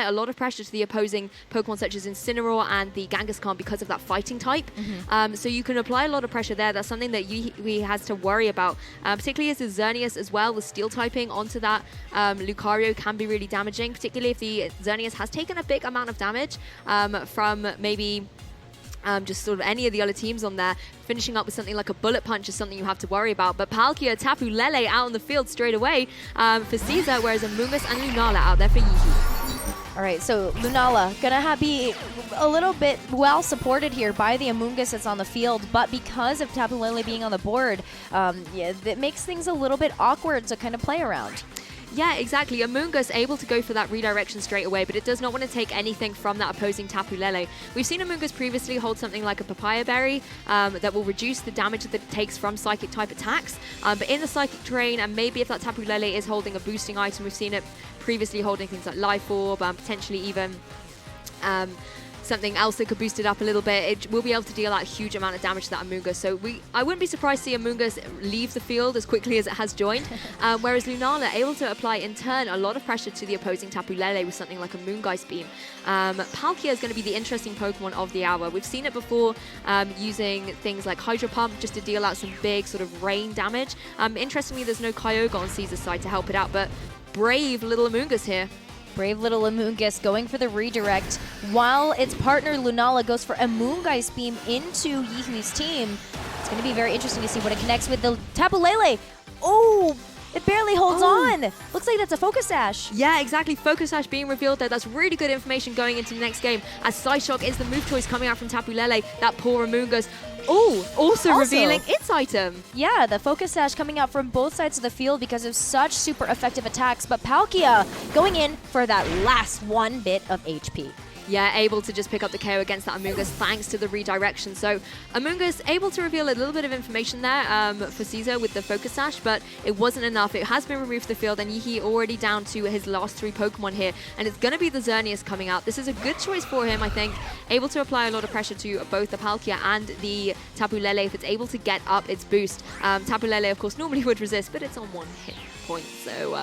a lot of pressure to the opposing Pokemon such as Incineroar and the Kangaskhan because of that fighting type. So you can apply a lot of pressure there. That's something that Yihui has to worry about, particularly as the Xerneas as well, with steel typing onto that Lucario can be really damaging, particularly if the Xerneas has taken a big amount of damage from maybe just sort of any of the other teams on there. Finishing up with something like a Bullet Punch is something you have to worry about. But Palkia, Tapu Lele out on the field straight away for Cesar, whereas Amoonguss and Lunala out there for Yihui. All right, so Lunala gonna be a little bit well supported here by the Amoonguss that's on the field, but because of Tapu Lele being on the board, yeah, that makes things a little bit awkward to kind of play around. Yeah, exactly. Amoonguss able to go for that redirection straight away, but it does not want to take anything from that opposing Tapu Lele. We've seen Amoonguss previously hold something like a Papaya Berry that will reduce the damage that it takes from Psychic type attacks. But in the Psychic terrain, and maybe if that Tapu Lele is holding a boosting item, we've seen it previously holding things like Life Orb, potentially even something else that could boost it up a little bit, it will be able to deal out a huge amount of damage to that Amoonguss. So I wouldn't be surprised to see Amoonguss leave the field as quickly as it has joined, whereas Lunala able to apply in turn a lot of pressure to the opposing Tapu Lele with something like a Moongeist Beam. Palkia is going to be the interesting Pokemon of the hour. We've seen it before using things like Hydro Pump just to deal out some big sort of rain damage. Interestingly, there's no Kyogre on Caesar's side to help it out, but brave little Amoonguss here. Brave little Amoonguss going for the redirect, while its partner Lunala goes for a Moongeist Beam into Yihui's team. It's going to be very interesting to see what it connects with the Tapu Lele. Oh, it barely holds on. Looks like that's a Focus Sash. Yeah, exactly. Focus Sash being revealed there. That's really good information going into the next game, as Psyshock is the move choice coming out from Tapu Lele. That poor Amoonguss. Oh, also revealing its item. Yeah, the Focus Sash coming out from both sides of the field because of such super effective attacks, but Palkia going in for that last one bit of HP. Yeah, able to just pick up the KO against that Amoonguss thanks to the redirection. So Amoonguss able to reveal a little bit of information there for Cesar with the Focus Sash, but it wasn't enough. It has been removed from the field, and Yihui already down to his last 3 Pokemon here, and it's going to be the Xerneas coming out. This is a good choice for him, I think. Able to apply a lot of pressure to both the Palkia and the Tapu Lele if it's able to get up its boost. Tapu Lele, of course, normally would resist, but it's on 1 hit point. So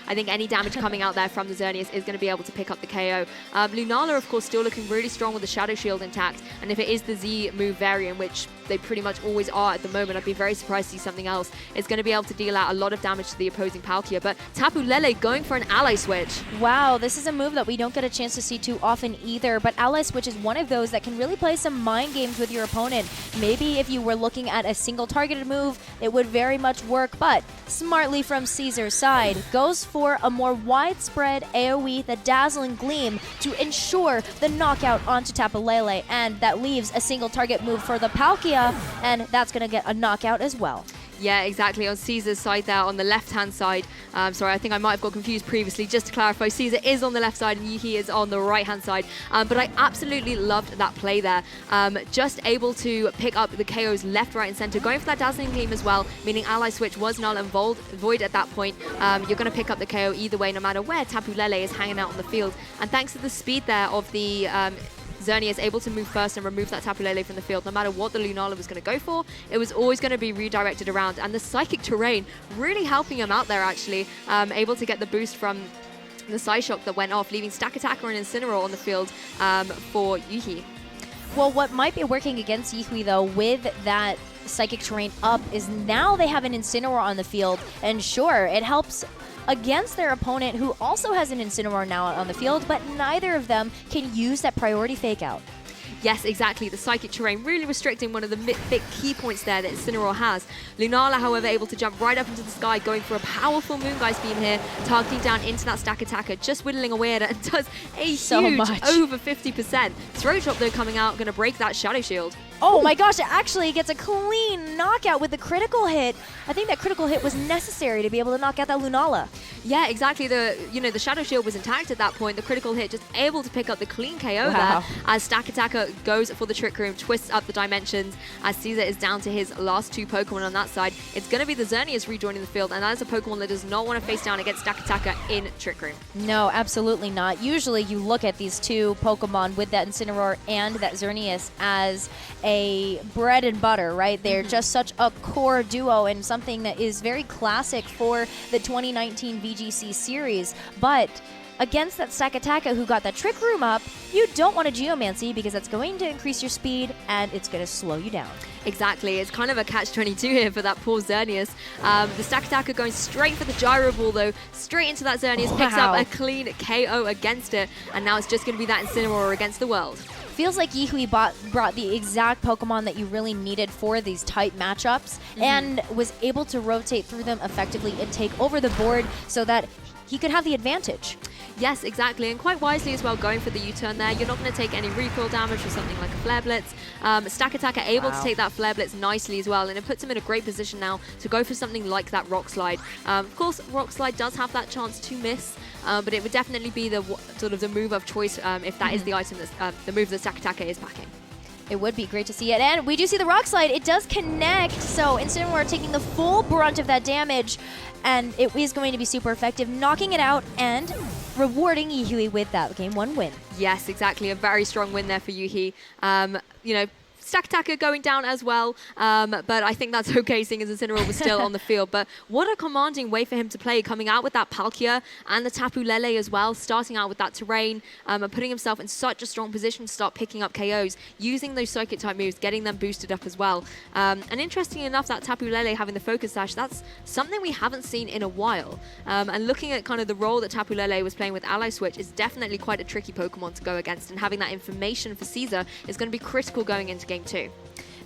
I think any damage coming out there from the Xerneas is going to be able to pick up the KO. Lunala, of course, still looking really strong with the Shadow Shield intact, and if it is the Z move variant, which they pretty much always are at the moment, I'd be very surprised to see something else. It's going to be able to deal out a lot of damage to the opposing Palkia, but Tapu Lele going for an Ally Switch. Wow, this is a move that we don't get a chance to see too often either, but Ally Switch is one of those that can really play some mind games with your opponent. Maybe if you were looking at a single targeted move, it would very much work, but smartly from Caesar's side, goes for a more widespread AoE, the Dazzling Gleam, to ensure the knockout onto Tapu Lele, and that leaves a single target move for the Palkia, and that's going to get a knockout as well. Yeah, exactly. On Caesar's side there, on the left-hand side. Sorry, I think I might have got confused previously. Just to clarify, Caesar is on the left side and Yihui is on the right-hand side. But I absolutely loved that play there. Just able to pick up the KOs left, right, and center. Going for that Dazzling Gleam as well, meaning Ally Switch was null and void at that point. You're going to pick up the KO either way, no matter where Tapu Lele is hanging out on the field. And thanks to the speed there of the Xerneas able to move first and remove that Tapu Lele from the field. No matter what the Lunala was going to go for, it was always going to be redirected around. And the Psychic terrain really helping him out there, actually. Able to get the boost from the Psyshock that went off, leaving Stack Attacker and Incineroar on the field for Yihui. Well, what might be working against Yihui, though, with that Psychic terrain up is now they have an Incineroar on the field. And sure, it helps against their opponent, who also has an Incineroar now on the field, but neither of them can use that priority fake out. Yes, exactly. The Psychic terrain really restricting one of the big key points there that Incineroar has. Lunala, however, able to jump right up into the sky, going for a powerful Moongeist Beam here, targeting down into that Stack Attacker, just whittling away at it, and does a huge over 50%. Throat Drop, though, coming out, going to break that Shadow Shield. Oh my gosh, it actually gets a clean knockout with the critical hit. I think that critical hit was necessary to be able to knock out that Lunala. Yeah, exactly. The Shadow Shield was intact at that point. The critical hit just able to pick up the clean KO there as Stack Attacker goes for the Trick Room, twists up the dimensions as Caesar is down to his last 2 Pokemon on that side. It's going to be the Xerneas rejoining the field, and that is a Pokemon that does not want to face down against Stack Attacker in Trick Room. No, absolutely not. Usually you look at these 2 Pokemon with that Incineroar and that Xerneas as a bread and butter, right? They're just such a core duo and something that is very classic for the 2019 VGC series. But against that Stakataka who got that Trick Room up, you don't want a Geomancy because that's going to increase your speed and it's going to slow you down. Exactly. It's kind of a catch-22 here for that poor Xerneas. The Stakataka going straight for the Gyro Ball, though, straight into that Xerneas, picks up a clean KO against it, and now it's just going to be that Incineroar against the world. Feels like Yihui brought the exact Pokemon that you really needed for these tight matchups and was able to rotate through them effectively and take over the board so that he could have the advantage. Yes, exactly, and quite wisely as well, going for the U-turn there. You're not going to take any recoil damage or something like a Flare Blitz. Stakataka able to take that Flare Blitz nicely as well, and it puts him in a great position now to go for something like that Rock Slide. Of course, Rock Slide does have that chance to miss, but it would definitely be the sort of the move of choice if that is the item that the move that Stakataka is packing. It would be great to see it. And we do see the Rock Slide. It does connect, so Incineroar taking the full brunt of that damage, and it is going to be super effective, knocking it out and rewarding Yihui with that Game 1 win. Yes, exactly. A very strong win there for Yihui. You know, Stakataka going down as well, but I think that's okay seeing as Incineroar was still on the field. But what a commanding way for him to play, coming out with that Palkia and the Tapu Lele as well, starting out with that terrain and putting himself in such a strong position to start picking up KOs, using those Psychic type moves, getting them boosted up as well. And interestingly enough, that Tapu Lele having the Focus Sash, that's something we haven't seen in a while. And looking at kind of the role that Tapu Lele was playing with Ally Switch is definitely quite a tricky Pokemon to go against, and having that information for Cesar is going to be critical going into Game 2.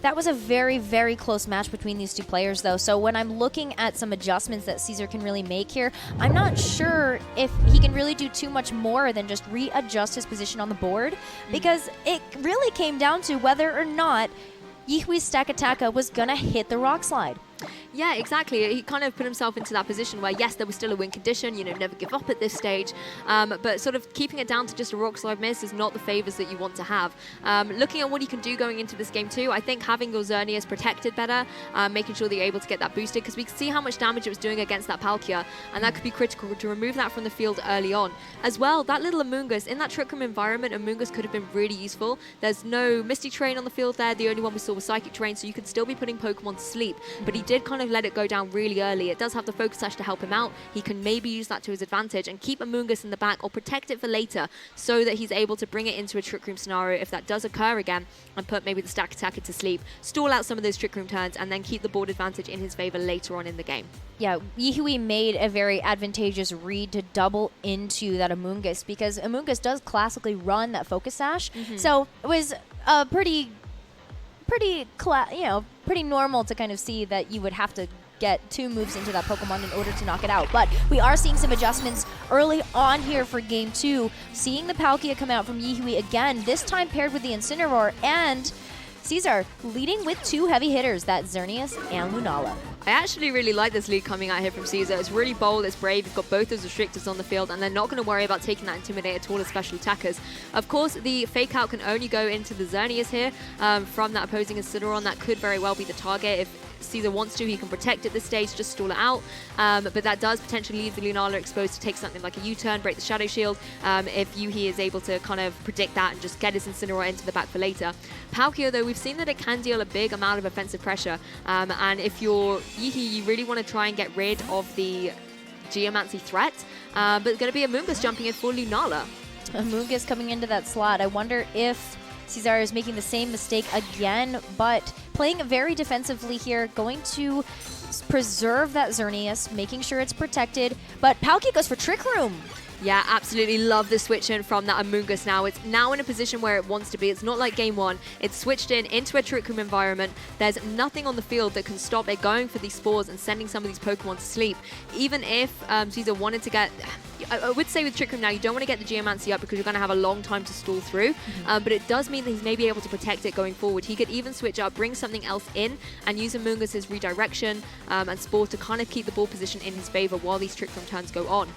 That was a very, very close match between these two players, though. So when I'm looking at some adjustments that Cesar can really make here, I'm not sure if he can really do too much more than just readjust his position on the board, because it really came down to whether or not Yihui's Stakataka was going to hit the Rock Slide. Yeah, exactly. He kind of put himself into that position where, yes, there was still a win condition, you know, never give up at this stage, but sort of keeping it down to just a Rock Slide miss is not the favors that you want to have. Looking at what he can do going into this game too, I think having your Xerneas protected better, making sure that you're able to get that boosted, because we can see how much damage it was doing against that Palkia, and that could be critical to remove that from the field early on. As well, that little Amoonguss, in that Trick Room environment, Amoonguss could have been really useful. There's no Misty Terrain on the field there, the only one we saw was Psychic Terrain, so you could still be putting Pokemon to sleep, but he did kind of let it go down really early. It does have the Focus Sash to help him out. He can maybe use that to his advantage and keep Amoonguss in the back or protect it for later so that he's able to bring it into a Trick Room scenario if that does occur again, and put maybe the Stakataka to sleep, stall out some of those Trick Room turns, and then keep the board advantage in his favor later on in the game. Yeah, Yihui made a very advantageous read to double into that Amoonguss, because Amoonguss does classically run that Focus Sash, so it was a pretty normal to kind of see that you would have to get 2 moves into that Pokemon in order to knock it out. But we are seeing some adjustments early on here for Game 2. Seeing the Palkia come out from Yihui again, this time paired with the Incineroar, and Cesar leading with 2 heavy hitters, that Xerneas and Lunala. I actually really like this lead coming out here from Cesar. It's really bold, it's brave, you've got both those restrictors on the field, and they're not going to worry about taking that Intimidate at all as special attackers. Of course, the Fake Out can only go into the Xerneas here from that opposing Incineroar. That could very well be the target. If Cesar wants to, he can protect at this stage, just stall it out. But that does potentially leave the Lunala exposed to take something like a U-turn, break the Shadow Shield, if Yihui is able to kind of predict that and just get his Incineroar into the back for later. Palkia, though, we've seen that it can deal a big amount of offensive pressure, and if you're Yihui, you really want to try and get rid of the Geomancy threat, but it's going to be Amoonguss jumping in for Lunala. Amoonguss coming into that slot. I wonder if Cesar is making the same mistake again, but playing very defensively here, going to preserve that Xerneas, making sure it's protected, but Palkia goes for Trick Room. Yeah, absolutely love the switch in from that Amoonguss now. It's now in a position where it wants to be. It's not like Game 1. It's switched into a Trick Room environment. There's nothing on the field that can stop it going for these spores and sending some of these Pokemon to sleep. Even if Cesar wanted to get... I would say with Trick Room now, you don't want to get the Geomancy up because you're going to have a long time to stall through, but it does mean that he's maybe able to protect it going forward. He could even switch up, bring something else in, and use Amoonguss's redirection and Spore to kind of keep the ball position in his favor while these Trick Room turns go on.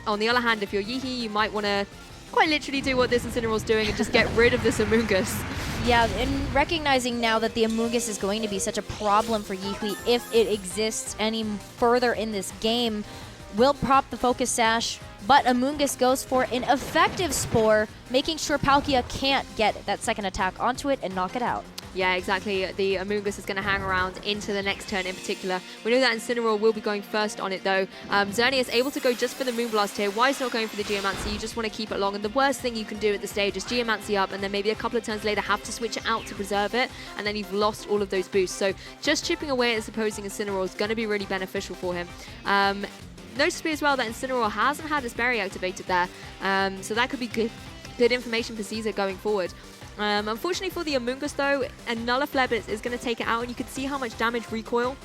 On the other hand, if you're Yihui, you might want to quite literally do what this Incineroar's doing and just get rid of this Amoonguss. Yeah, and recognizing now that the Amoonguss is going to be such a problem for Yihui if it exists any further in this game, will prop the Focus Sash, but Amoonguss goes for an effective Spore, making sure Palkia can't get that second attack onto it and knock it out. Yeah, exactly. The Amoonguss is going to hang around into the next turn in particular. We know that Incineroar will be going first on it though. Xerneas able to go just for the Moonblast here. Why is not going for the Geomancy? You just want to keep it long. And the worst thing you can do at the stage is Geomancy up and then maybe a couple of turns later have to switch it out to preserve it. And then you've lost all of those boosts. So just chipping away at this opposing Incineroar is going to be really beneficial for him. Noticeably as well that Incineroar hasn't had its berry activated there. So that could be good information for Cesar going forward. Unfortunately for the Amoonguss though, another Flare Blitz is going to take it out, and you can see how much damage recoil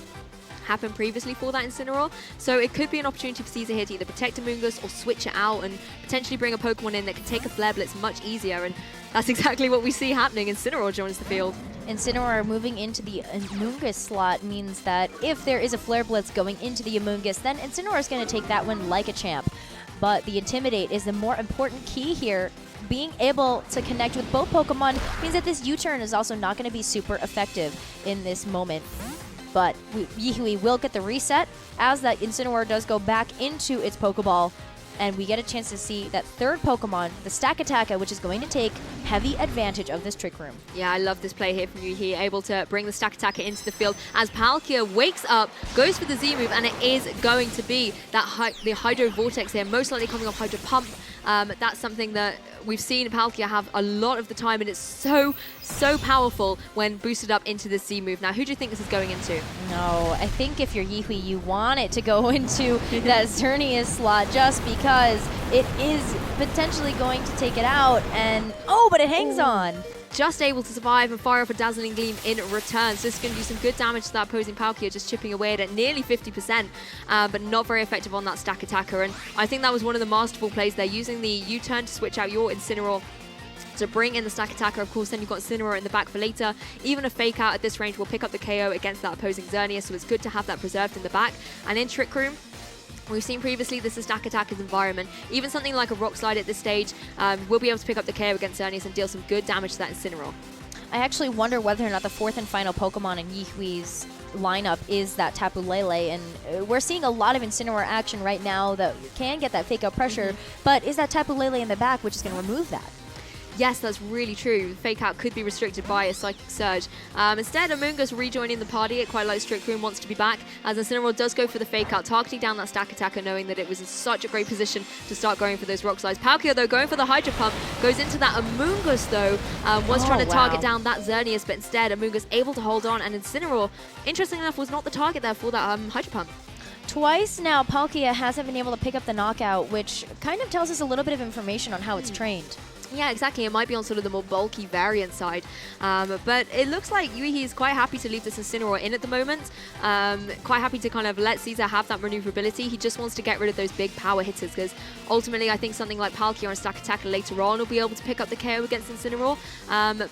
happened previously for that Incineroar. So it could be an opportunity for Cesar here to either protect Amoonguss or switch it out and potentially bring a Pokemon in that can take a Flare Blitz much easier, and that's exactly what we see happening. Incineroar joins the field. Incineroar moving into the Amoonguss slot means that if there is a Flare Blitz going into the Amoonguss, then Incineroar is going to take that one like a champ. But the Intimidate is the more important key here. Being able to connect with both Pokemon means that this U-turn is also not going to be super effective in this moment. But Yihui will get the reset as that Incineroar does go back into its Pokeball. And we get a chance to see that third Pokemon, the Stakataka, which is going to take heavy advantage of this Trick Room. Yeah, I love this play here from Yihui, able to bring the Stakataka into the field as Palkia wakes up, goes for the Z move, and it is going to be that the Hydro Vortex here, most likely coming off Hydro Pump. That's something that we've seen Palkia have a lot of the time, and it's so powerful when boosted up into the Z move. Now, who do you think this is going into? No, I think if you're Yihui, you want it to go into that Xerneas slot just because it is potentially going to take it out, and but it hangs on. Just able to survive and fire off a Dazzling Gleam in return. So this is going to do some good damage to that opposing Palkia, just chipping away at it nearly 50%, but not very effective on that Stakataka. And I think that was one of the masterful plays there, using the U-turn to switch out your Incineroar to bring in the Stakataka. Of course, then you've got Incineroar in the back for later. Even a Fake Out at this range will pick up the KO against that opposing Xerneas, so it's good to have that preserved in the back. And in Trick Room, we've seen previously this is Stakataka's environment. Even something like a Rock Slide at this stage will be able to pick up the KO against Xerneas and deal some good damage to that Incineroar. I actually wonder whether or not the fourth and final Pokemon in Yihui's lineup is that Tapu Lele, and we're seeing a lot of Incineroar action right now that can get that Fake Out pressure, but is that Tapu Lele in the back which is going to remove that? Yes, that's really true. Fake Out could be restricted by a Psychic Surge. Instead, Amoonguss rejoining the party. It quite likes Trick Room, wants to be back, as Incineroar does go for the Fake Out, targeting down that Stakataka, knowing that it was in such a great position to start going for those Rock Slides. Palkia, though, going for the Hydro Pump, goes into that Amoonguss, though, was trying to target down that Xerneas, but instead, Amoonguss able to hold on, and Incineroar, interestingly enough, was not the target there for that Hydro Pump. Twice now, Palkia hasn't been able to pick up the knockout, which kind of tells us a little bit of information on how it's trained. Yeah, exactly. It might be on sort of the more bulky variant side. But it looks like Yihui is quite happy to leave this Incineroar in at the moment. Quite happy to kind of let Cesar have that maneuverability. He just wants to get rid of those big power hitters, because ultimately I think something like Palkia and Stakataka later on will be able to pick up the KO against Incineroar.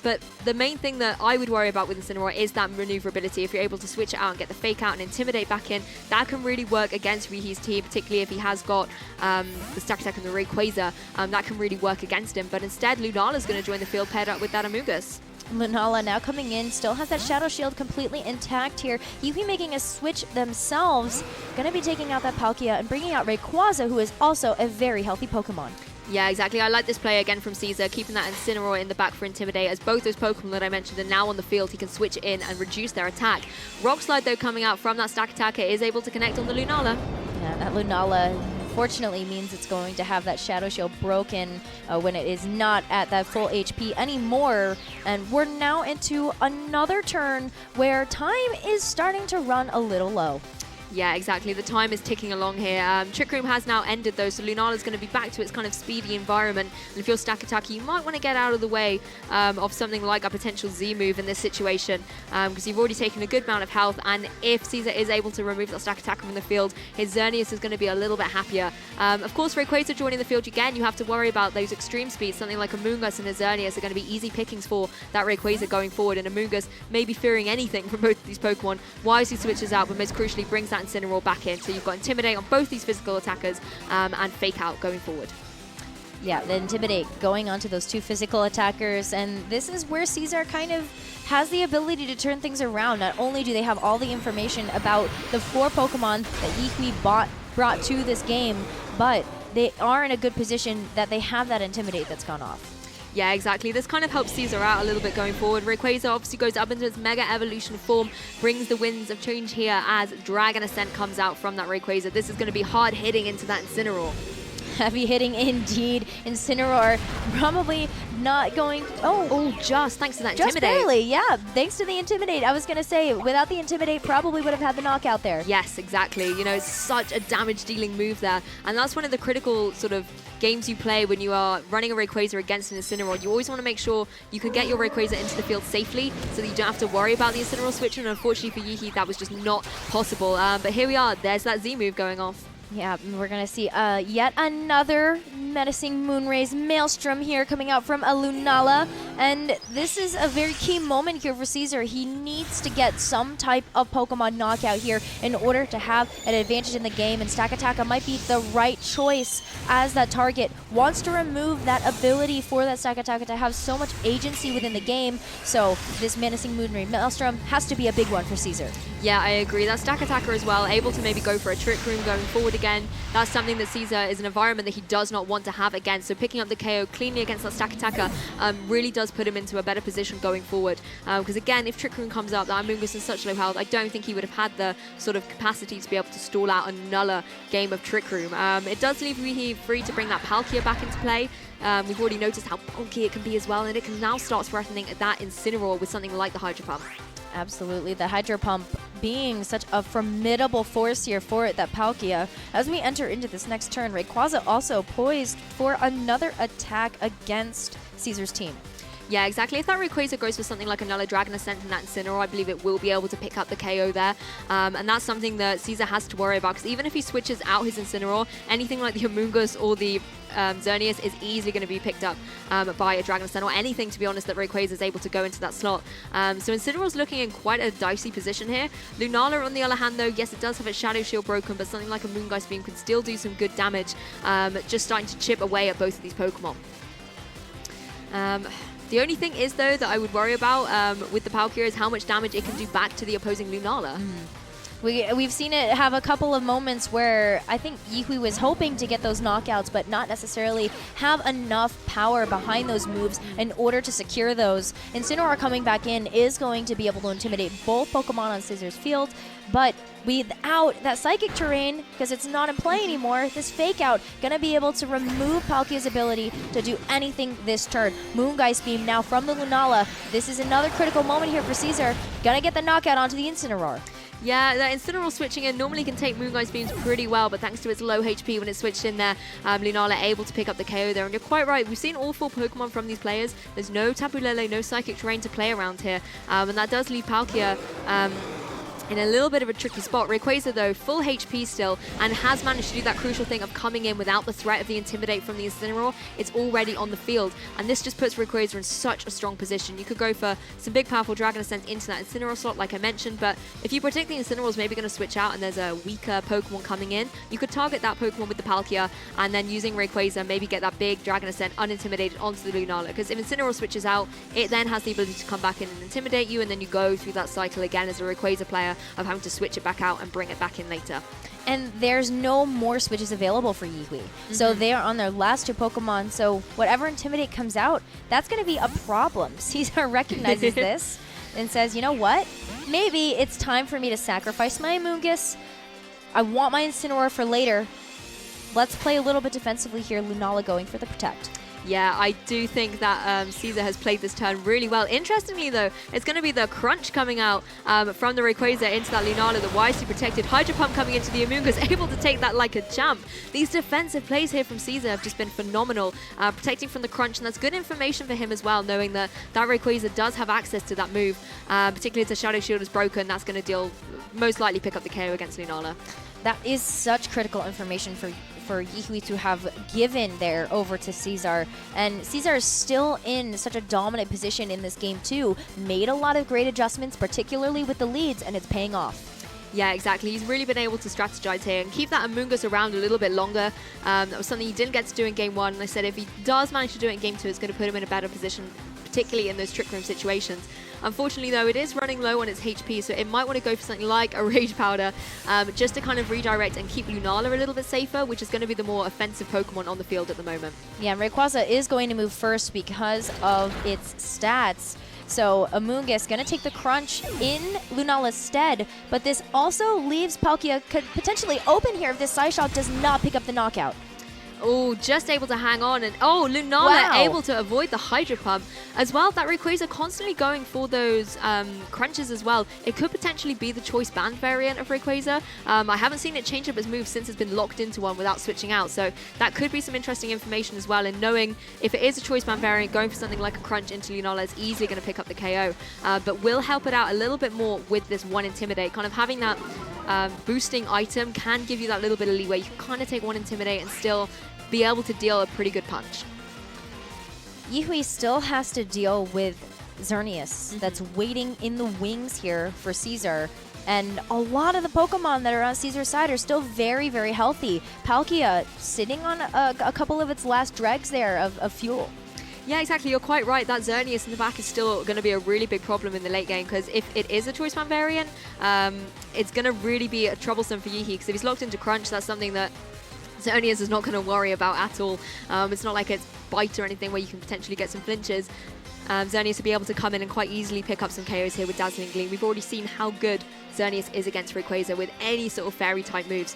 But the main thing that I would worry about with Incineroar is that maneuverability. If you're able to switch it out and get the Fake Out and Intimidate back in, that can really work against Yihui's team, particularly if he has got the Stakataka and the Rayquaza. That can really work against him. But instead, Lunala's going to join the field paired up with that Amoonguss. Lunala now coming in, still has that Shadow Shield completely intact here. Yihui making a switch themselves, going to be taking out that Palkia and bringing out Rayquaza, who is also a very healthy Pokemon. Yeah, exactly. I like this play again from Cesar, keeping that Incineroar in the back for Intimidate, as both those Pokemon that I mentioned are now on the field. He can switch in and reduce their attack. Rock Slide, though, coming out from that Stakataka is able to connect on the Lunala. Yeah, that Lunala fortunately means it's going to have that Shadow Shield broken when it is not at that full HP anymore. And we're now into another turn where time is starting to run a little low. Yeah, exactly. The time is ticking along here. Trick Room has now ended, though, so Lunala's going to be back to its kind of speedy environment. And if you're Stakataka, you might want to get out of the way of something like a potential Z move in this situation, because you've already taken a good amount of health. And if Cesar is able to remove that Stakataka from the field, his Xerneas is going to be a little bit happier. Of course, Rayquaza joining the field again, you have to worry about those extreme speeds. Something like a Amoonguss and a Xerneas are going to be easy pickings for that Rayquaza going forward. And Amoonguss may be fearing anything from both of these Pokemon. Wisely switches out, but most crucially brings that Incineroar back in. So you've got Intimidate on both these physical attackers and Fake Out going forward. Yeah, the Intimidate going onto those two physical attackers, and this is where Cesar kind of has the ability to turn things around. Not only do they have all the information about the 4 Pokemon that Yihui brought to this game, but they are in a good position that they have that Intimidate that's gone off. Yeah, exactly. This kind of helps Cesar out a little bit going forward. Rayquaza obviously goes up into its Mega Evolution form, brings the winds of change here as Dragon Ascent comes out from that Rayquaza. This is going to be hard hitting into that Incineroar. Heavy hitting indeed. Incineroar probably not going... Oh, just thanks to that just Intimidate. barely, yeah. Thanks to the Intimidate. I was going to say, without the Intimidate, probably would have had the knockout there. Yes, exactly. You know, it's such a damage-dealing move there. And that's one of the critical sort of games you play when you are running a Rayquaza against an Incineroar. You always want to make sure you can get your Rayquaza into the field safely so that you don't have to worry about the Incineroar switch. And unfortunately for Yihui, that was just not possible. But here we are. There's that Z move going off. Yeah, we're going to see yet another menacing Moonraze Maelstrom here coming out from a Lunala. And this is a very key moment here for Cesar. He needs to get some type of Pokemon knockout here in order to have an advantage in the game. And Stakataka might be the right choice as that target. Wants to remove that ability for that Stakataka to have so much agency within the game. So this menacing Moonraze Maelstrom has to be a big one for Cesar. Yeah, I agree. That Stakataka as well, able to maybe go for a Trick Room going forward again. That's something that Cesar is an environment that he does not want to have again. So picking up the KO cleanly against that Stakataka really does put him into a better position going forward. Because again, if Trick Room comes up, that Amoonguss is such low health, I don't think he would have had the sort of capacity to be able to stall out another game of Trick Room. It does leave Yihui free to bring that Palkia back into play. We've already noticed how bulky it can be as well, and it can now start threatening that Incineroar with something like the Hydro Pump. Absolutely. The Hydro Pump being such a formidable force here for that Palkia. As we enter into this next turn, Rayquaza also poised for another attack against Cesar's team. Yeah, exactly. If that Rayquaza goes for something like another Dragon Ascent and that Incineroar, I believe it will be able to pick up the KO there. And that's something that Cesar has to worry about, because even if he switches out his Incineroar, anything like the Amoonguss or the Xerneas is easily going to be picked up by a Dragon Ascent, or anything, to be honest, that Rayquaza is able to go into that slot. So Incineroar's looking in quite a dicey position here. Lunala, on the other hand, though, yes, it does have its Shadow Shield broken, but something like a Moongeist Beam can still do some good damage, just starting to chip away at both of these Pokemon. The only thing is, though, that I would worry about with the Palkia is how much damage it can do back to the opposing Lunala. We've seen it have a couple of moments where I think Yihui was hoping to get those knockouts, but not necessarily have enough power behind those moves in order to secure those. Incineroar coming back in is going to be able to intimidate both Pokemon on Scissor's field, but without that Psychic Terrain, because it's not in play anymore, this Fake Out gonna be able to remove Palkia's ability to do anything this turn. Moongeist Beam now from the Lunala. This is another critical moment here for Cesar. Gonna get the knockout onto the Incineroar. Yeah, that Incineroar switching in normally can take Moongeist Beams pretty well, but thanks to its low HP when it's switched in there, Lunala able to pick up the KO there. And you're quite right, we've seen all four Pokemon from these players. There's no Tapu Lele, no Psychic Terrain to play around here, and that does leave Palkia in a little bit of a tricky spot. Rayquaza, though, full HP still, and has managed to do that crucial thing of coming in without the threat of the Intimidate from the Incineroar. It's already on the field, and this just puts Rayquaza in such a strong position. You could go for some big, powerful Dragon Ascent into that Incineroar slot, like I mentioned, but if you predict the Incineroar is maybe going to switch out and there's a weaker Pokemon coming in, you could target that Pokemon with the Palkia, and then using Rayquaza, maybe get that big Dragon Ascent unintimidated onto the Lunala, because if Incineroar switches out, it then has the ability to come back in and intimidate you, and then you go through that cycle again as a Rayquaza player of having to switch it back out and bring it back in later. And there's no more switches available for Yihui. So they are on their last two Pokemon, so whatever Intimidate comes out, that's going to be a problem. Cesar recognizes this and says, you know what? Maybe it's time for me to sacrifice my Amoonguss. I want my Incineroar for later. Let's play a little bit defensively here. Lunala going for the Protect. Yeah, I do think that Cesar has played this turn really well. Interestingly, though, it's going to be the Crunch coming out from the Rayquaza into that Lunala, the wisely protected Hydro Pump coming into the Amoonguss, able to take that like a champ. These defensive plays here from Cesar have just been phenomenal, protecting from the Crunch, and that's good information for him as well, knowing that that Rayquaza does have access to that move, particularly if the Shadow Shield is broken. That's going to most likely pick up the KO against Lunala. That is such critical information for Yihui to have given there over to Cesar. And Cesar is still in such a dominant position in this game too. Made a lot of great adjustments, particularly with the leads, and it's paying off. Yeah, exactly. He's really been able to strategize here and keep that Amoonguss around a little bit longer. That was something he didn't get to do in Game 1. And I said if he does manage to do it in Game 2, it's going to put him in a better position, particularly in those Trick Room situations. Unfortunately, though, it is running low on its HP, so it might want to go for something like a Rage Powder just to kind of redirect and keep Lunala a little bit safer, which is going to be the more offensive Pokemon on the field at the moment. Yeah, and Rayquaza is going to move first because of its stats. So Amoonguss going to take the crunch in Lunala's stead, but this also leaves Palkia potentially open here if this Psyshock does not pick up the knockout. Oh, just able to hang on. And oh, Lunala able to avoid the Hydro Pump. As well, that Rayquaza constantly going for those crunches as well. It could potentially be the choice band variant of Rayquaza. I haven't seen it change up its move since it's been locked into one without switching out. So that could be some interesting information as well. And knowing if it is a choice band variant, going for something like a crunch into Lunala is easily going to pick up the KO. But will help it out a little bit more with this one Intimidate. Kind of having that boosting item can give you that little bit of leeway. You can kind of take one Intimidate and still be able to deal a pretty good punch. Yihui still has to deal with Xerneas that's waiting in the wings here for Cesar. And a lot of the Pokemon that are on Cesar's side are still very, very healthy. Palkia sitting on a couple of its last dregs there of fuel. Yeah, exactly. You're quite right. That Xerneas in the back is still going to be a really big problem in the late game, because if it is a choice band variant, it's going to really be troublesome for Yihui, because if he's locked into Crunch, that's something that Xerneas is not going to worry about at all. It's not like it's Bite or anything where you can potentially get some flinches. Xerneas will be able to come in and quite easily pick up some KOs here with Dazzling Gleam. We've already seen how good Xerneas is against Rayquaza with any sort of fairy-type moves.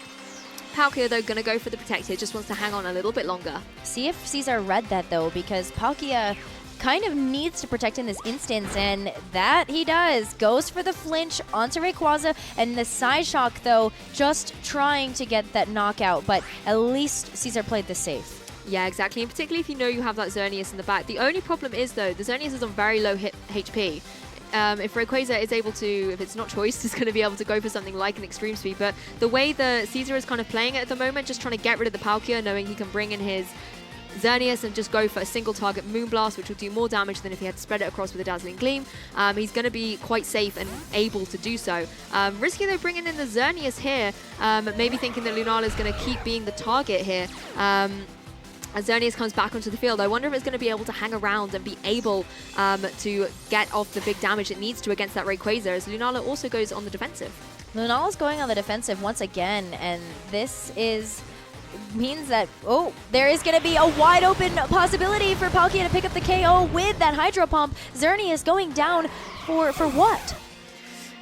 Palkia, though, going to go for the Protect here, just wants to hang on a little bit longer. See if Cesar read that, though, because Palkia kind of needs to protect in this instance, and that he does. Goes for the flinch onto Rayquaza, and the Psyshock, though, just trying to get that knockout, but at least Cesar played this safe. Yeah, exactly, and particularly if you know you have that Xerneas in the back. The only problem is, though, the Xerneas is on very low HP. If Rayquaza is able to, if it's not choiced, is going to be able to go for something like an Extreme Speed. But the way the Cesar is kind of playing it at the moment, just trying to get rid of the Palkia, knowing he can bring in his Xerneas and just go for a single target Moonblast, which will do more damage than if he had to spread it across with a Dazzling Gleam. He's going to be quite safe and able to do so. Risky, though, bringing in the Xerneas here, maybe thinking that Lunala is going to keep being the target here. As Xerneas comes back onto the field, I wonder if it's going to be able to hang around and be able to get off the big damage it needs to against that Rayquaza, as Lunala also goes on the defensive. Lunala's going on the defensive once again, and this means that, oh, there is going to be a wide open possibility for Palkia to pick up the KO with that Hydro Pump. Xerneas going down for what?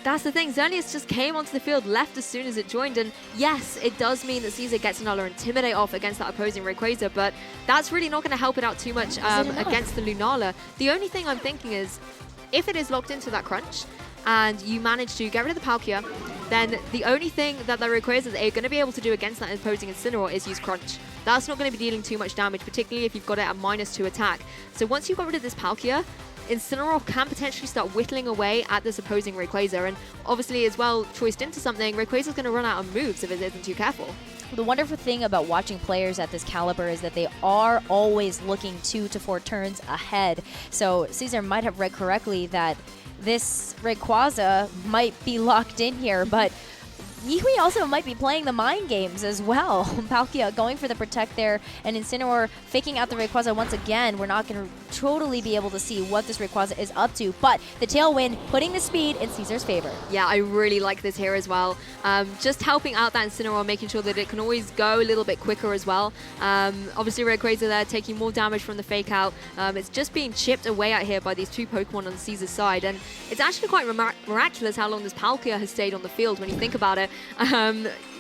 That's the thing, Xerneas just came onto the field, left as soon as it joined, and yes, it does mean that Cesar gets another Intimidate off against that opposing Rayquaza, but that's really not going to help it out too much against the Lunala. The only thing I'm thinking is, if it is locked into that Crunch, and you manage to get rid of the Palkia, then the only thing that the Rayquaza is going to be able to do against that opposing Incineroar is use Crunch. That's not going to be dealing too much damage, particularly if you've got it at -2 attack. So once you've got rid of this Palkia, Incineroar can potentially start whittling away at this opposing Rayquaza, and obviously as well, choiced into something, Rayquaza's going to run out of moves if it isn't too careful. The wonderful thing about watching players at this caliber is that they are always looking 2 to 4 turns ahead. So Cesar might have read correctly that this Rayquaza might be locked in here, but Yihui also might be playing the mind games as well. Palkia going for the Protect there, and Incineroar faking out the Rayquaza once again. We're not going to totally be able to see what this Rayquaza is up to, but the Tailwind putting the speed in Cesar's favor. Yeah, I really like this here as well. Just helping out that Incineroar, making sure that it can always go a little bit quicker as well. Obviously Rayquaza there taking more damage from the fake out. It's just being chipped away at here by these two Pokemon on Cesar's side, and it's actually quite miraculous how long this Palkia has stayed on the field when you think about it.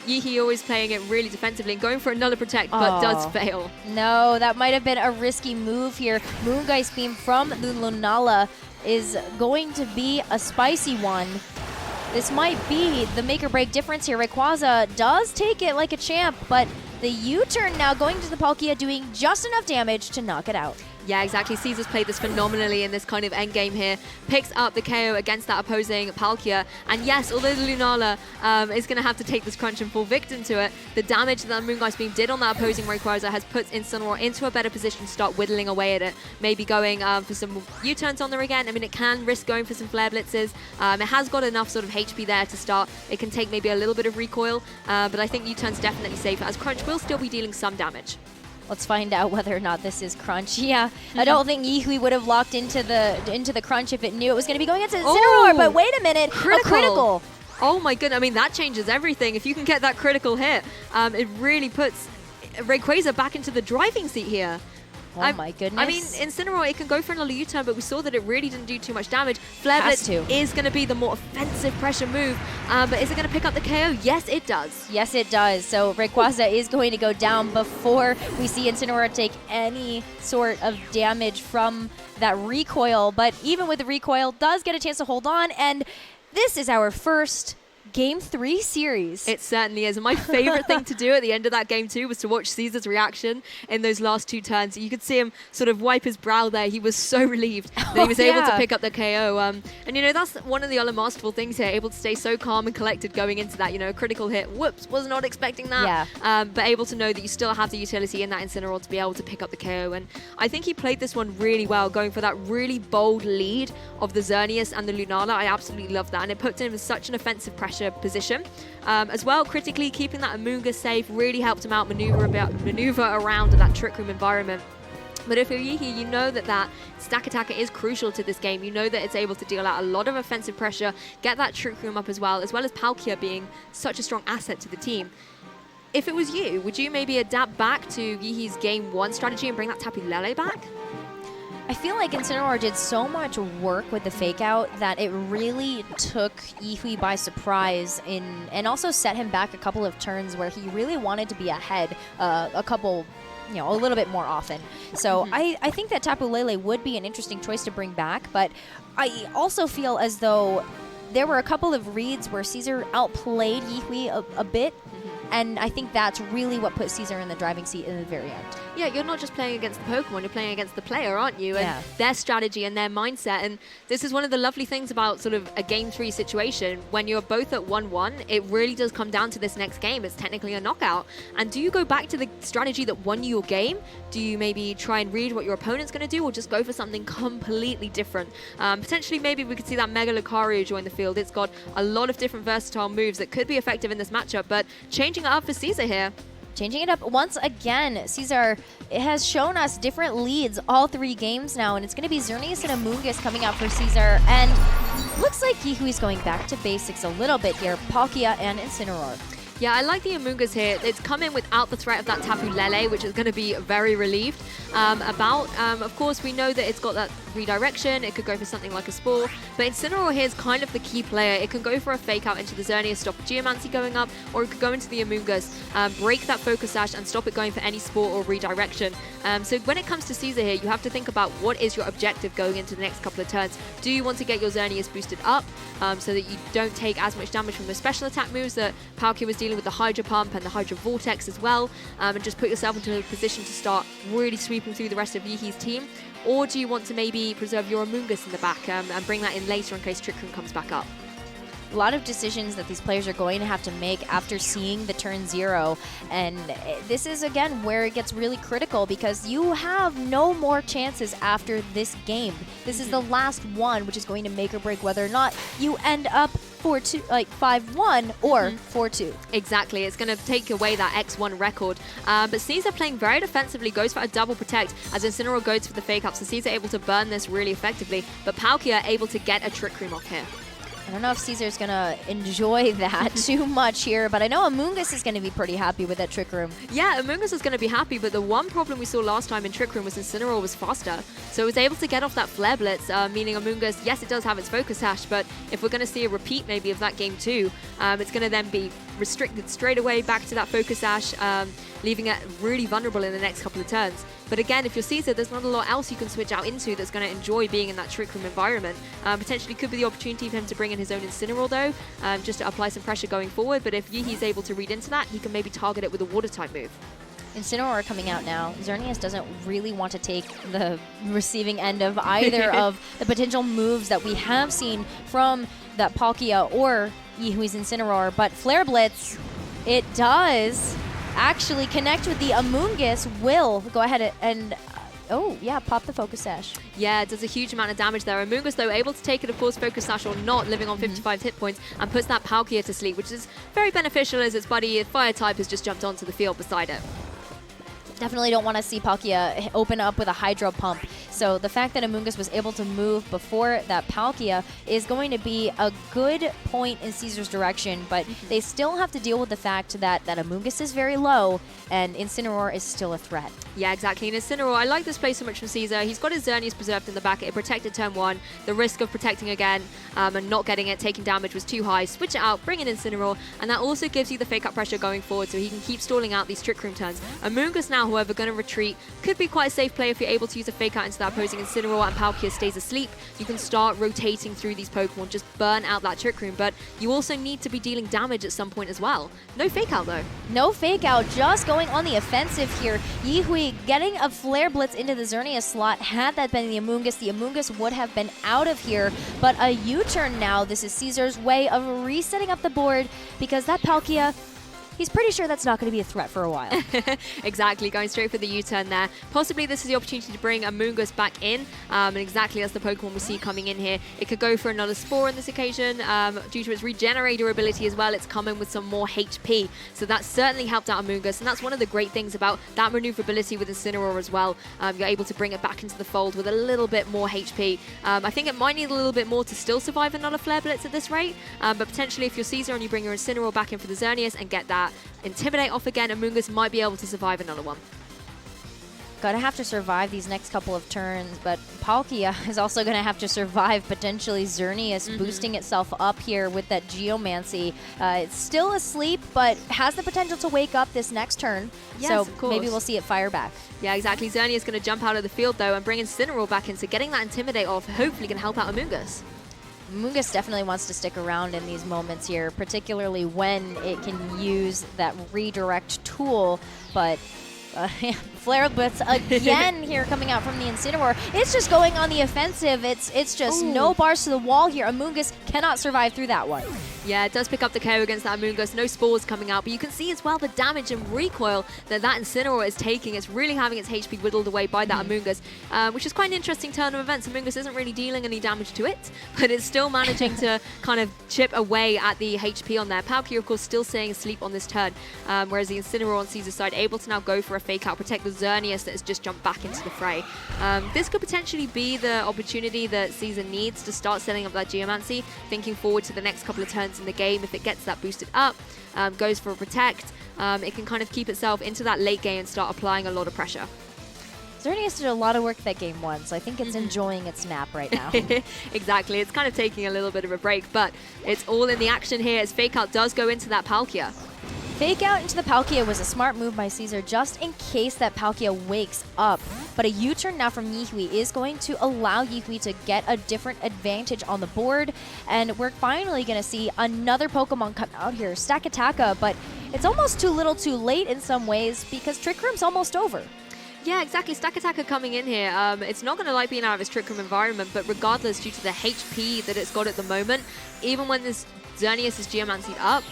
Yihui always playing it really defensively and going for another Protect, but does fail. No, that might have been a risky move here. Moongeist Beam from the Lunala is going to be a spicy one. This might be the make or break difference here. Rayquaza does take it like a champ, but the U-turn now going to the Palkia, doing just enough damage to knock it out. Yeah, exactly. Cesar's played this phenomenally in this kind of endgame here. Picks up the KO against that opposing Palkia. And yes, although the Lunala is going to have to take this crunch and fall victim to it, the damage that Moongeist Beam did on that opposing Rayquaza has put Incineroar into a better position to start whittling away at it. Maybe going for some U-turns on there again. I mean, it can risk going for some Flare Blitzes. It has got enough sort of HP there to start. It can take maybe a little bit of recoil, but I think U-turn's definitely safer, as Crunch will still be dealing some damage. Let's find out whether or not this is crunch. Yeah, I don't think Yihui would have locked into the crunch if it knew it was going to be going into Incineroar. But wait a minute, a critical. Oh my goodness, I mean, that changes everything. If you can get that critical hit, it really puts Rayquaza back into the driving seat here. Oh my goodness. I mean, Incineroar, it can go for another U-turn, but we saw that it really didn't do too much damage. Flare Blitz is going to be the more offensive pressure move, but is it going to pick up the KO? Yes, it does. Yes, it does. So Rayquaza is going to go down before we see Incineroar take any sort of damage from that recoil, but even with the recoil, does get a chance to hold on, and this is our first Game 3 series. It certainly is. And my favorite thing to do at the end of that Game 2 was to watch Cesar's reaction in those last 2 turns. You could see him sort of wipe his brow there. He was so relieved that he was able to pick up the KO. And, you know, that's one of the other masterful things here, able to stay so calm and collected going into that, you know, critical hit. Whoops, was not expecting that. Yeah. But able to know that you still have the utility in that Incineroar to be able to pick up the KO. And I think he played this one really well, going for that really bold lead of the Xerneas and the Lunala. I absolutely love that. And it put him in such an offensive pressure position. As well, critically keeping that Amoonguss safe really helped him out maneuver around that Trick Room environment. But if you're Yihui, you know that that stack attacker is crucial to this game. You know that it's able to deal out a lot of offensive pressure, get that Trick Room up as well as Palkia being such a strong asset to the team. If it was you, would you maybe adapt back to Yihui's Game 1 strategy and bring that Tapu Lele back? I feel like Incineroar did so much work with the fake out that it really took Yihui by surprise and also set him back a couple of turns where he really wanted to be ahead a little bit more often. So I think that Tapu Lele would be an interesting choice to bring back, but I also feel as though there were a couple of reads where Cesar outplayed Yihui a bit. And I think that's really what put Cesar in the driving seat in the very end. Yeah, you're not just playing against the Pokemon, you're playing against the player, aren't you? Yeah. And their strategy and their mindset. And this is one of the lovely things about sort of a Game 3 situation. When you're both at 1-1, it really does come down to this next game. It's technically a knockout. And do you go back to the strategy that won you your game? Do you maybe try and read what your opponent's going to do, or just go for something completely different? Potentially, maybe we could see that Mega Lucario join the field. It's got a lot of different versatile moves that could be effective in this matchup, but changing it up for Cesar here. Changing it up once again. Cesar has shown us different leads all 3 games now, and it's going to be Xerneas and Amoonguss coming out for Cesar. And looks like Yihui's going back to basics a little bit here. Palkia and Incineroar. Yeah, I like the Amoonguss here. It's come in without the threat of that Tapu Lele, which is going to be very relieved of course, we know that it's got that redirection. It could go for something like a Spore, but Incineroar here is kind of the key player. It can go for a fake out into the Xerneas, stop Geomancy going up, or it could go into the Amoonguss, break that Focus Sash and stop it going for any Spore or redirection. So when it comes to Cesar here, you have to think about what is your objective going into the next couple of turns. Do you want to get your Xerneas boosted up so that you don't take as much damage from the special attack moves that Palkia was dealing with, the Hydro Pump and the Hydro Vortex as well, and just put yourself into a position to start really sweeping through the rest of Yihui's team? Or do you want to maybe preserve your Amoonguss in the back and bring that in later in case Trick Room comes back up? A lot of decisions that these players are going to have to make after seeing the turn 0. And this is, again, where it gets really critical because you have no more chances after this game. This is the last one, which is going to make or break whether or not you end up 5-1 or 4-2. Exactly. It's going to take away that X1 record. But Cesar playing very defensively, goes for a double protect as Incineroar goes for the fake up. So Cesar able to burn this really effectively, but Palkia able to get a Trick Room off here. I don't know if Cesar's going to enjoy that too much here, but I know Amoonguss is going to be pretty happy with that Trick Room. Yeah, Amoonguss is going to be happy, but the one problem we saw last time in Trick Room was Incineroar was faster. So it was able to get off that Flare Blitz, meaning Amoonguss, yes, it does have its Focus Sash, but if we're going to see a repeat maybe of that Game 2, it's going to then be restricted straight away back to that Focus Sash, leaving it really vulnerable in the next couple of turns. But again, if you're Cesar, there's not a lot else you can switch out into that's going to enjoy being in that Trick Room environment. Potentially could be the opportunity for him to bring in his own Incineroar though, just to apply some pressure going forward. But if Yihui's able to read into that, he can maybe target it with a Water type move. Incineroar coming out now. Xerneas doesn't really want to take the receiving end of either of the potential moves that we have seen from that Palkia or Yihui's Incineroar, but Flare Blitz, it does actually connect with the Amoonguss. Will go ahead and pop the Focus Sash. Yeah, it does a huge amount of damage there. Amoonguss, though, able to take it, of course, Focus Sash or not, living on 55 hit points, and puts that Palkia to sleep, which is very beneficial as its buddy, Fire type, has just jumped onto the field beside it. Definitely don't want to see Palkia open up with a Hydro Pump. So the fact that Amoonguss was able to move before that Palkia is going to be a good point in Cesar's direction, but they still have to deal with the fact that Amoonguss is very low and Incineroar is still a threat. Yeah, exactly. And Incineroar, I like this play so much from Cesar. He's got his Xerneas preserved in the back. It protected turn 1. The risk of protecting again and not getting it, taking damage was too high. Switch it out, bring in Incineroar, and that also gives you the fake out pressure going forward so he can keep stalling out these Trick Room turns. Amoonguss now, however, going to retreat. Could be quite a safe play if you're able to use a fake out into that opposing Incineroar and Palkia stays asleep. You can start rotating through these Pokemon, just burn out that Trick Room, but you also need to be dealing damage at some point as well. No fake out though. No fake out, just going on the offensive here. Yihui getting a Flare Blitz into the Xerneas slot. Had that been the Amoonguss would have been out of here, but a U-turn now. This is Cesar's way of resetting up the board because that Palkia, he's pretty sure that's not going to be a threat for a while. Exactly, going straight for the U-turn there. Possibly this is the opportunity to bring Amoonguss back in, and exactly that's the Pokemon we see coming in here. It could go for another Spore on this occasion. Due to its Regenerator ability as well, it's coming with some more HP, so that certainly helped out Amoonguss, and that's one of the great things about that maneuverability with Incineroar as well. You're able to bring it back into the fold with a little bit more HP. I think it might need a little bit more to still survive another Flare Blitz at this rate, but potentially if you're Cesar and you bring your Incineroar back in for the Xerneas and get that Intimidate off again, Amoonguss might be able to survive another one. Gonna have to survive these next couple of turns, but Palkia is also gonna have to survive potentially Xerneas boosting itself up here with that Geomancy. It's still asleep, but has the potential to wake up this next turn. Yes, so of course. Maybe we'll see it fire back. Yeah, exactly. Xerneas going to jump out of the field though and bring Incineroar back in, so getting that Intimidate off hopefully can help out Amoonguss. Amoonguss definitely wants to stick around in these moments here, particularly when it can use that redirect tool, but Flare Blitz again here coming out from the Incineroar. It's just going on the offensive. It's just no bars to the wall here. Amoonguss cannot survive through that one. Yeah, it does pick up the KO against that Amoonguss. No spores coming out, but you can see as well the damage and recoil that Incineroar is taking. It's really having its HP whittled away by that Amoonguss, which is quite an interesting turn of events. Amoonguss isn't really dealing any damage to it, but it's still managing to kind of chip away at the HP on there. Palkia, of course, still staying asleep on this turn, whereas the Incineroar on Cesar's side able to now go for a fake out, protect the Xerneas that has just jumped back into the fray. This could potentially be the opportunity that Cesar needs to start setting up that Geomancy, thinking forward to the next couple of turns in the game. If it gets that boosted up, goes for a protect, it can kind of keep itself into that late game and start applying a lot of pressure. Xerneas did a lot of work that game one, so I think it's enjoying its nap right now. Exactly, it's kind of taking a little bit of a break, but it's all in the action here as Fake Out does go into that Palkia. Fake out into the Palkia was a smart move by Cesar just in case that Palkia wakes up. But a U-turn now from Yihui is going to allow Yihui to get a different advantage on the board. And we're finally going to see another Pokemon come out here, Stakataka, but it's almost too little too late in some ways because Trick Room's almost over. Yeah, exactly. Stakataka coming in here. It's not going to like being out of its Trick Room environment, but regardless, due to the HP that it's got at the moment, even when this Xerneas is Geomancied up,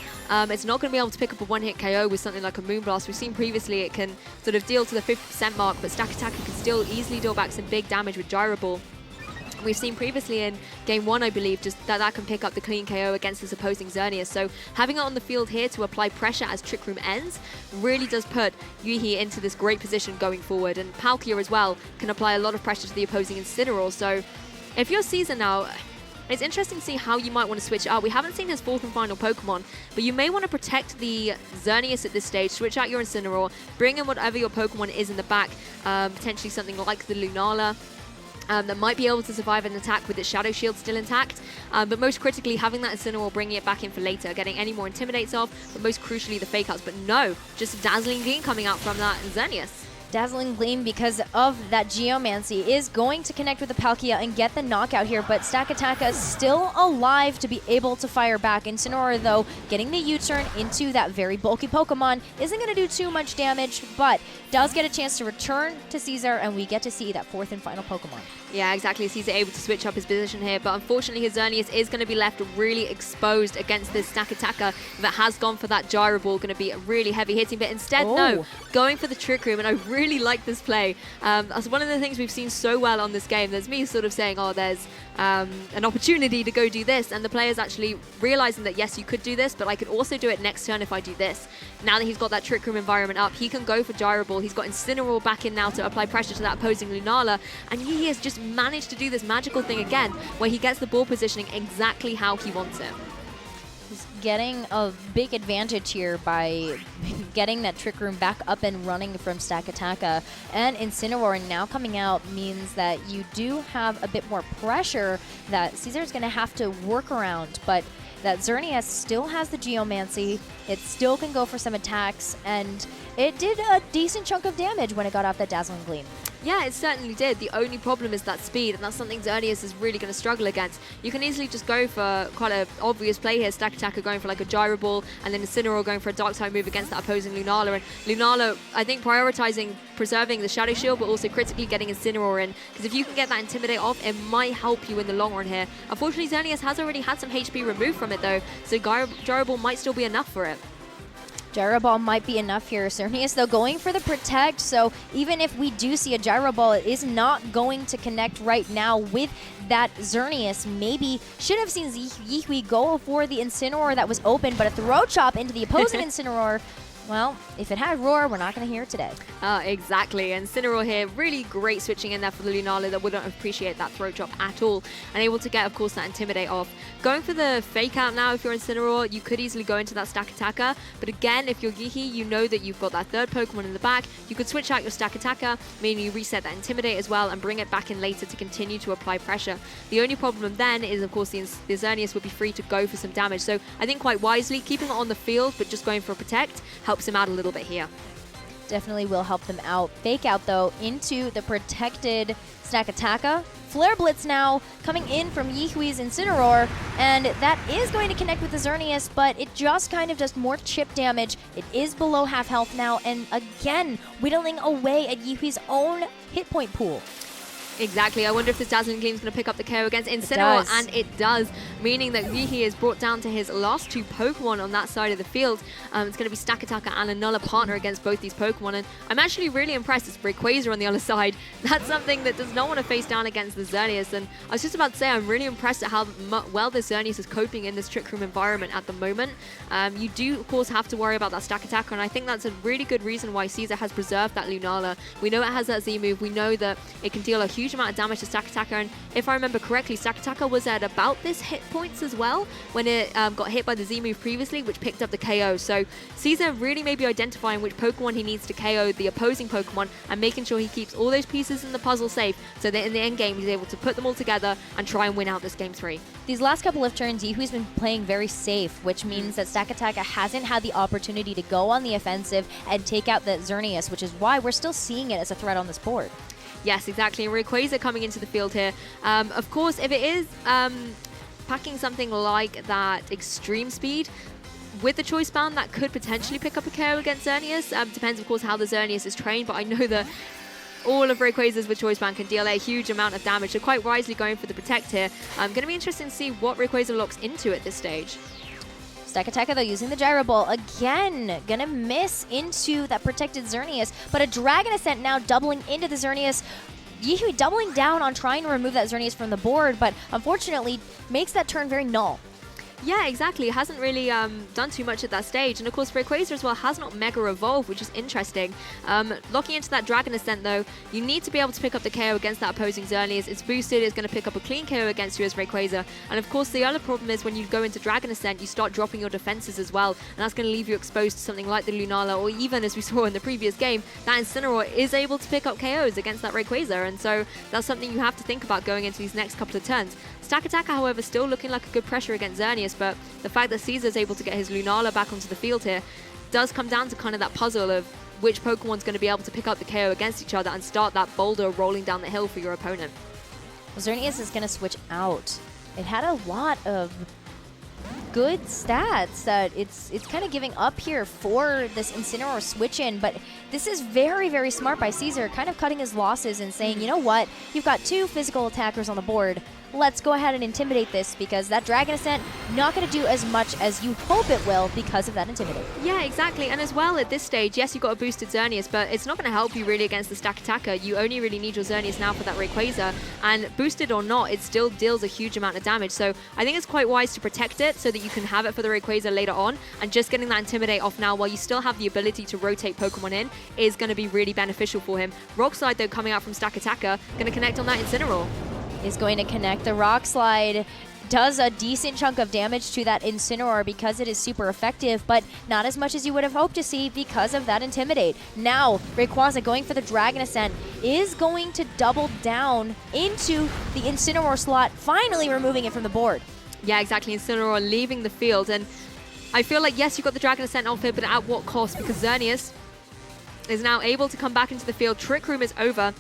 it's not going to be able to pick up a one-hit KO with something like a Moonblast. We've seen previously it can sort of deal to the 50% mark, but Stakataka can still easily deal back some big damage with Gyro Ball. We've seen previously in Game 1, I believe, just that can pick up the clean KO against this opposing Xerneas. So having it on the field here to apply pressure as Trick Room ends really does put Yihui into this great position going forward. And Palkia as well can apply a lot of pressure to the opposing Incineroar. So if you're Cesar now, it's interesting to see how you might want to switch it up. We haven't seen his fourth and final Pokemon, but you may want to protect the Xerneas at this stage, switch out your Incineroar, bring in whatever your Pokemon is in the back, potentially something like the Lunala, that might be able to survive an attack with its Shadow Shield still intact. But most critically, having that Incineroar, bringing it back in for later, getting any more Intimidates off, but most crucially, the Fake Outs. But no, just a Dazzling Gleam coming out from that Xerneas. Dazzling Gleam, because of that Geomancy, is going to connect with the Palkia and get the knockout here, but Stakataka is still alive to be able to fire back. Incineroar, though, getting the U-turn into that very bulky Pokemon isn't going to do too much damage, but does get a chance to return to Cesar, and we get to see that fourth and final Pokemon. Yeah, exactly. Cesar able to switch up his position here, but unfortunately his Xerneas is going to be left really exposed against this Stakataka that has gone for that Gyro Ball, going to be really heavy hitting, but instead, no, going for the Trick Room, and I really really like this play. That's one of the things we've seen so well on this game. There's me sort of saying, oh, there's an opportunity to go do this, and the player's actually realizing that, yes, you could do this, but I could also do it next turn if I do this. Now that he's got that Trick Room environment up, he can go for Gyro Ball. He's got Incineroar back in now to apply pressure to that opposing Lunala, and he has just managed to do this magical thing again, where he gets the ball positioning exactly how he wants it. He's getting a big advantage here by getting that Trick Room back up and running from Stakataka. And Incineroar now coming out means that you do have a bit more pressure that Cesar's going to have to work around. But that Xerneas still has the Geomancy. It still can go for some attacks, and it did a decent chunk of damage when it got off that Dazzling Gleam. Yeah, it certainly did. The only problem is that speed, and that's something Xerneas is really going to struggle against. You can easily just go for quite an obvious play here. Stakataka going for like a Gyro Ball, and then Incineroar going for a Dark type move against that opposing Lunala. And Lunala, I think, prioritizing preserving the Shadow Shield, but also critically getting Incineroar in. Because if you can get that Intimidate off, it might help you in the long run here. Unfortunately, Xerneas has already had some HP removed from it, though, so Gyro Ball might still be enough for it. Gyro Ball might be enough here. Xerneas, though, going for the Protect, so even if we do see a Gyro Ball, it is not going to connect right now with that Xerneas. Maybe should have seen Yihui go for the Incineroar that was open, but a Throat Chop into the opposing Incineroar. Well, if it had Roar, we're not going to hear it today. Exactly. And Incineroar here, really great switching in there for the Lunala that wouldn't appreciate that Throat Chop at all. And able to get, of course, that Intimidate off. Going for the Fake Out now, if you're Incineroar, you could easily go into that Stakataka. But again, if you're Yihui, you know that you've got that third Pokemon in the back. You could switch out your Stakataka, meaning you reset that Intimidate as well and bring it back in later to continue to apply pressure. The only problem then is, of course, the Xerneas would be free to go for some damage. So I think quite wisely, keeping it on the field, but just going for a Protect helps him out a little bit here. Definitely will help them out. Fake Out, though, into the protected Stakataka. Flare Blitz now coming in from Yihui's Incineroar, and that is going to connect with the Xerneas, but it just kind of does more chip damage. It is below half health now, and again, whittling away at Yihui's own hit point pool. Exactly. I wonder if this Dazzling Gleam is going to pick up the KO against Incineroar, and it does, meaning that Yihui is brought down to his last two Pokemon on that side of the field. It's going to be Stakataka and another partner against both these Pokemon, and I'm actually really impressed. It's Rayquaza on the other side. That's something that does not want to face down against the Xerneas, and I was just about to say I'm really impressed at how well the Xerneas is coping in this Trick Room environment at the moment. You do, of course, have to worry about that Stakataka, and I think that's a really good reason why Cesar has preserved that Lunala. We know it has that Z move. We know that it can deal a huge amount of damage to Stakataka, and if I remember correctly, Stakataka was at about this hit points as well when it got hit by the Z move previously, which picked up the KO. So Cesar really may be identifying which Pokemon he needs to KO the opposing Pokemon and making sure he keeps all those pieces in the puzzle safe so that in the end game he's able to put them all together and try and win out this game 3. These last couple of turns, Yihui's been playing very safe, which means that Stakataka hasn't had the opportunity to go on the offensive and take out the Xerneas, which is why we're still seeing it as a threat on this board. Yes, exactly. And Rayquaza coming into the field here. Of course, if it is packing something like that extreme speed, with the Choice Band, that could potentially pick up a KO against Xerneas. Depends, of course, how the Xerneas is trained, but I know that all of Rayquaza's with Choice Band can deal a huge amount of damage, so quite wisely going for the Protect here. Going to be interesting to see what Rayquaza locks into at this stage. Stakataka, though, using the Gyro Ball again, gonna miss into that protected Xerneas, but a Dragon Ascent now doubling into the Xerneas. Yihui doubling down on trying to remove that Xerneas from the board, but unfortunately makes that turn very null. Yeah, exactly. It hasn't really done too much at that stage. And of course, Rayquaza as well has not Mega Evolved, which is interesting. Locking into that Dragon Ascent, though, you need to be able to pick up the KO against that opposing Xerneas. It's boosted, it's going to pick up a clean KO against you as Rayquaza. And of course, the other problem is when you go into Dragon Ascent, you start dropping your defenses as well. And that's going to leave you exposed to something like the Lunala, or even, as we saw in the previous game, that Incineroar is able to pick up KOs against that Rayquaza. And so that's something you have to think about going into these next couple of turns. Stakataka, however, still looking like a good pressure against Xerneas, but the fact that Cesar's able to get his Lunala back onto the field here does come down to kind of that puzzle of which Pokemon's going to be able to pick up the KO against each other and start that boulder rolling down the hill for your opponent. Xerneas is going to switch out. It had a lot of good stats that it's kind of giving up here for this Incineroar switch-in, but this is very, very smart by Cesar, kind of cutting his losses and saying, you know what, you've got 2 physical attackers on the board. Let's go ahead and intimidate this, because that Dragon Ascent not going to do as much as you hope it will because of that Intimidate. Yeah, exactly. And as well, at this stage, yes, you've got a boosted Xerneas, but it's not going to help you really against the stack attacker. You only really need your Xerneas now for that Rayquaza, and boosted or not, it still deals a huge amount of damage. So I think it's quite wise to protect it so that you can have it for the Rayquaza later on, and just getting that Intimidate off now while you still have the ability to rotate Pokemon in is going to be really beneficial for him. Rock Slide, though, coming out from stack attacker, going to connect on that Incineroar. Is going to connect. The Rock Slide does a decent chunk of damage to that Incineroar because it is super effective, but not as much as you would have hoped to see because of that Intimidate. Now, Rayquaza going for the Dragon Ascent is going to double down into the Incineroar slot, finally removing it from the board. Yeah, exactly. Incineroar leaving the field, and I feel like, yes, you've got the Dragon Ascent off it, but at what cost? Because Xerneas is now able to come back into the field. Trick Room is over.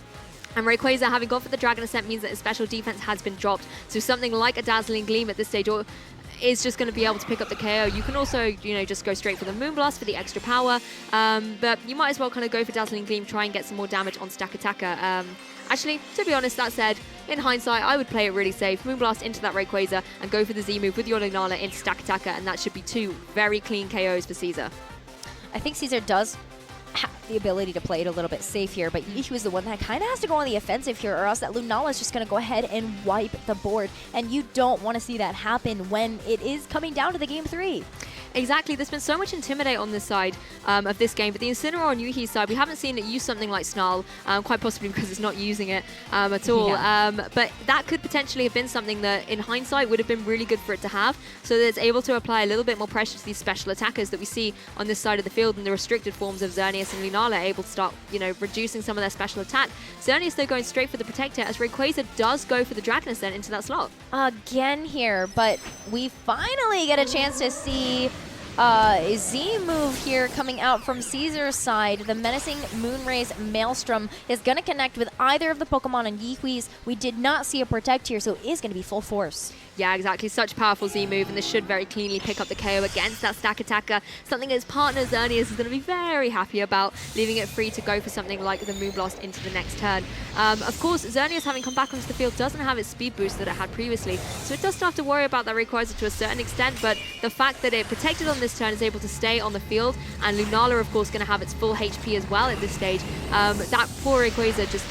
And Rayquaza, having gone for the Dragon Ascent, means that his special defense has been dropped. So something like a Dazzling Gleam at this stage is just going to be able to pick up the KO. You can also, just go straight for the Moonblast for the extra power. But you might as well kind of go for Dazzling Gleam, try and get some more damage on Stack Attacker. Actually, to be honest, that said, in hindsight, I would play it really safe. Moonblast into that Rayquaza and go for the Z move with your Lunala into Stack Attacker, and that should be 2 very clean KOs for Cesar. I think Cesar does have the ability to play it a little bit safe here, but Yihui is the one that kind of has to go on the offensive here, or else that Lunala is just going to go ahead and wipe the board, and you don't want to see that happen when it is coming down to the game 3. Exactly. There's been so much Intimidate on this side of this game, but the Incineroar on Yihui's side, we haven't seen it use something like Snarl, quite possibly because it's not using it at all. Yeah. But that could potentially have been something that, in hindsight, would have been really good for it to have, so that it's able to apply a little bit more pressure to these special attackers that we see on this side of the field, and the restricted forms of Xerneas and Lunala able to start, reducing some of their special attack. Xerneas, though, going straight for the Protector, as Rayquaza does go for the Dragon Ascent into that slot. Again here, but we finally get a chance to see a Z move here coming out from Cesar's side. The menacing Moonrays Maelstrom is going to connect with either of the Pokemon on Yihui's. We did not see a Protect here, so it is going to be full force. Yeah, exactly. Such a powerful Z move, and this should very cleanly pick up the KO against that stack attacker. Something his partner Xerneas is going to be very happy about, leaving it free to go for something like the Moonblast into the next turn. Of course, Xerneas, having come back onto the field, doesn't have its speed boost that it had previously, so it does still have to worry about that Rayquaza to a certain extent, but the fact that it protected on this turn is able to stay on the field, and Lunala, of course, going to have its full HP as well at this stage. That poor Rayquaza, just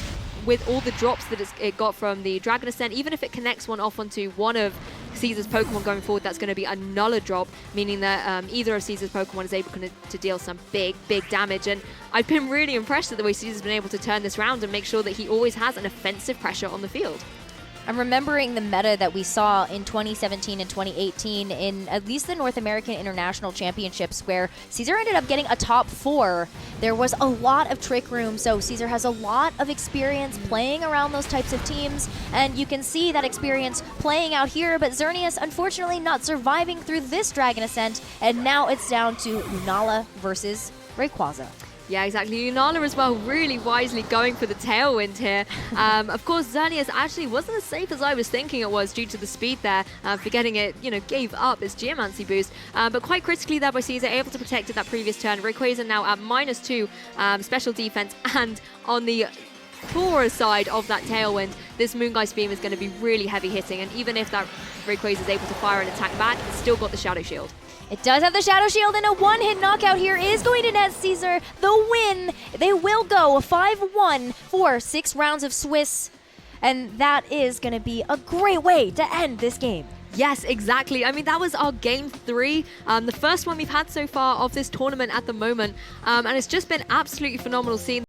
with all the drops that it got from the Dragon Ascent, even if it connects one off onto one of Cesar's Pokemon going forward, that's going to be a nuller drop, meaning that either of Cesar's Pokemon is able to deal some big damage. And I've been really impressed at the way Cesar's been able to turn this round and make sure that he always has an offensive pressure on the field. I'm remembering the meta that we saw in 2017 and 2018 in at least the North American International Championships, where Cesar ended up getting a top 4. There was a lot of Trick Room, so Cesar has a lot of experience playing around those types of teams, and you can see that experience playing out here, but Xerneas unfortunately not surviving through this Dragon Ascent, and now it's down to Lunala versus Rayquaza. Yeah, exactly. Lunala as well, really wisely going for the Tailwind here. Of course, Xerneas actually wasn't as safe as I was thinking it was due to the speed there, forgetting it, gave up its Geomancy boost. But quite critically there by Cesar, able to protect it that previous turn. Rayquaza now at -2 special defense, and on the poorer side of that Tailwind, this Moongeist Beam is going to be really heavy hitting, and even if that Rayquaza is able to fire an attack back, it's still got the Shadow Shield. It does have the Shadow Shield, and a one-hit knockout here is going to net Cesar the win. They will go 5-1 for 6 rounds of Swiss, and that is going to be a great way to end this game. Yes, exactly. I mean, that was our game 3, the first one we've had so far of this tournament at the moment, and it's just been absolutely phenomenal seeing